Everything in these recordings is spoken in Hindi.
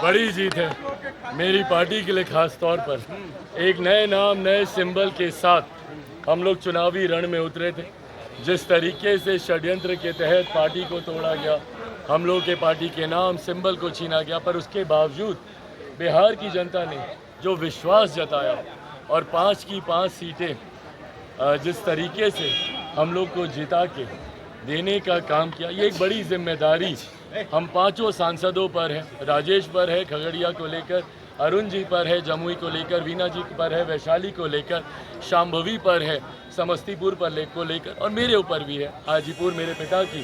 बड़ी जीत है मेरी पार्टी के लिए। खास तौर पर एक नए नाम नए सिंबल के साथ हम लोग चुनावी रण में उतरे थे। जिस तरीके से षड्यंत्र के तहत पार्टी को तोड़ा गया, हम लोग के पार्टी के नाम सिंबल को छीना गया, पर उसके बावजूद बिहार की जनता ने जो विश्वास जताया और 5 की 5 सीटें जिस तरीके से हम लोग को जिता के देने का काम किया, ये एक बड़ी जिम्मेदारी हम 5 सांसदों पर है। राजेश पर है खगड़िया को लेकर, अरुण जी पर है जमुई को लेकर, वीना जी पर है वैशाली को लेकर, शांभवी पर है समस्तीपुर पर को लेकर, और मेरे ऊपर भी है। हाजीपुर मेरे पिता की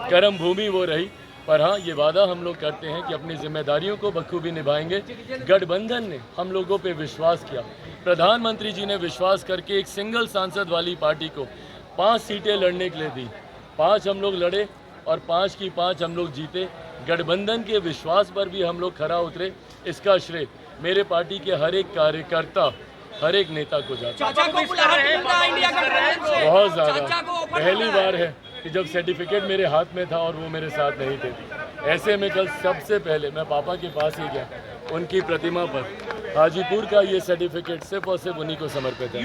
कर्म भूमि वो रही। पर हाँ, ये वादा हम लोग करते हैं कि अपनी जिम्मेदारियों को बखूबी निभाएंगे। गठबंधन ने हम लोगों पे विश्वास किया, प्रधानमंत्री जी ने विश्वास करके एक सिंगल सांसद वाली पार्टी को 5 सीटें लड़ने के लिए दी। 5 हम लोग लड़े और 5 की 5 हम लोग जीते। गठबंधन के विश्वास पर भी हम लोग खरा उतरे। इसका श्रेय मेरे पार्टी के हर एक कार्यकर्ता, हर एक नेता को जाता है। बहुत ज़्यादा पहली बार है कि जब सर्टिफिकेट मेरे हाथ में था और वो मेरे साथ नहीं थे। ऐसे में कल सबसे पहले मैं पापा के पास ही गया, उनकी प्रतिमा पर हाजीपुर का ये सर्टिफिकेट सिर्फ और सिर्फ उन्हीं को समर्पित है।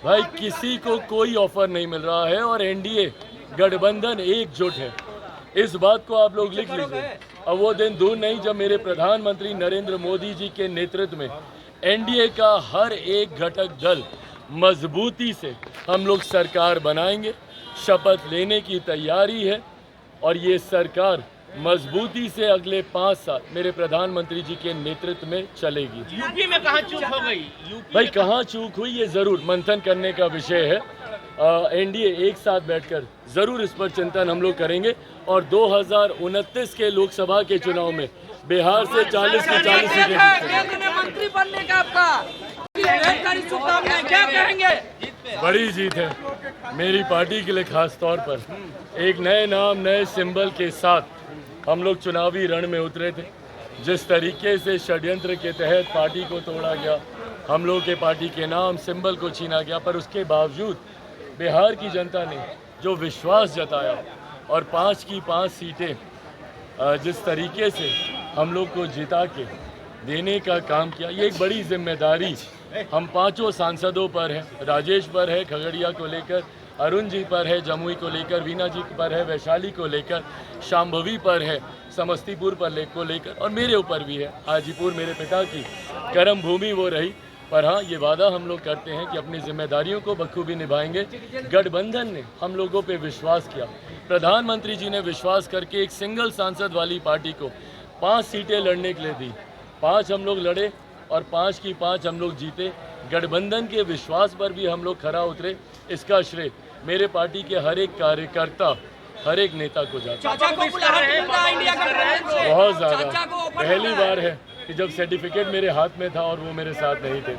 भाई किसी को कोई ऑफर नहीं मिल रहा है और एनडीए गठबंधन एकजुट है। इस बात को आप लोग लिख लीजिए। अब वो दिन दूर नहीं जब मेरे प्रधानमंत्री नरेंद्र मोदी जी के नेतृत्व में एनडीए का हर एक घटक दल मजबूती से हम लोग सरकार बनाएंगे। शपथ लेने की तैयारी है और ये सरकार मजबूती से अगले 5 साल मेरे प्रधानमंत्री जी के नेतृत्व में चलेगी। यूपी में कहाँ चूक हो गई? भाई कहाँ चूक हुई ये जरूर मंथन करने का विषय है। एनडीए एक साथ बैठकर जरूर इस पर चिंतन हम लोग करेंगे और 2029 के लोकसभा के चुनाव में बिहार से 40 की 40 सीटें मंत्री बनने का आपका क्या कहेंगे? बड़ी जीत है मेरी पार्टी के लिए। खास तौर पर एक नए नाम नए सिंबल के साथ हम लोग चुनावी रण में उतरे थे। जिस तरीके से षड्यंत्र के तहत पार्टी को तोड़ा गया, हम लोग के पार्टी के नाम सिंबल को छीना गया, पर उसके बावजूद बिहार की जनता ने जो विश्वास जताया और 5 की 5 सीटें जिस तरीके से हम लोग को जिता के देने का काम किया, ये एक बड़ी जिम्मेदारी हम 5 सांसदों पर है। राजेश पर है खगड़िया को लेकर, अरुण जी पर है जमुई को लेकर, वीना जी पर है वैशाली को लेकर, शांभवी पर है समस्तीपुर पर को लेकर, और मेरे ऊपर भी है। हाजीपुर मेरे पिता की कर्म भूमि वो रही। पर हाँ, ये वादा हम लोग करते हैं कि अपनी जिम्मेदारियों को बखूबी निभाएंगे। गठबंधन ने हम लोगों पे विश्वास किया, प्रधानमंत्री जी ने विश्वास करके एक सिंगल सांसद वाली पार्टी को 5 सीटें लड़ने के लिए दी। 5 हम लोग लड़े और 5 की 5 हम लोग जीते। गठबंधन के विश्वास पर भी हम लोग खरा उतरे। इसका श्रेय मेरे पार्टी के हर एक कार्यकर्ता, हर एक नेता को जाता है। बहुत ज़्यादा पहली बार है कि जब सर्टिफिकेट मेरे हाथ में था और वो मेरे साथ नहीं थे।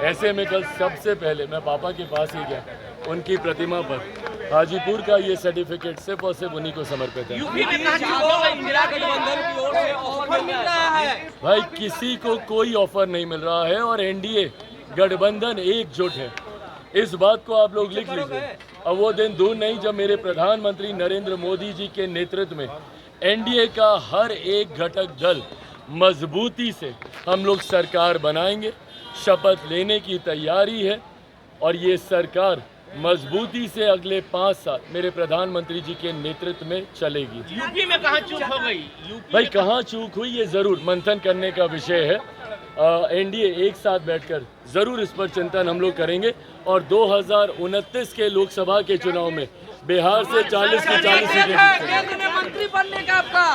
ऐसे में कल सबसे पहले मैं पापा के पास ही गया, उनकी प्रतिमा पर हाजीपुर का ये सर्टिफिकेट सिर्फ और सिर्फ उन्हीं को समर्पित है। भाई किसी को कोई ऑफर नहीं मिल रहा है और एनडीए गठबंधन एकजुट है। इस बात को आप लोग लिख लीजिए। अब वो दिन दूर नहीं जब मेरे प्रधानमंत्री नरेंद्र मोदी जी के नेतृत्व में एनडीए का हर एक घटक दल मजबूती से हम लोग सरकार बनाएंगे। शपथ लेने की तैयारी है और ये सरकार मजबूती से अगले 5 साल मेरे प्रधानमंत्री जी के नेतृत्व में चलेगी। यूपी में कहाँ चूक हो गई? भाई कहाँ चूक हुई ये जरूर मंथन करने का विषय है। एनडीए एक साथ बैठकर जरूर इस पर चिंतन हम लोग करेंगे और 2029 के लोकसभा के चुनाव में बिहार से 40 की 40 सीटें मंत्री बनने का आपका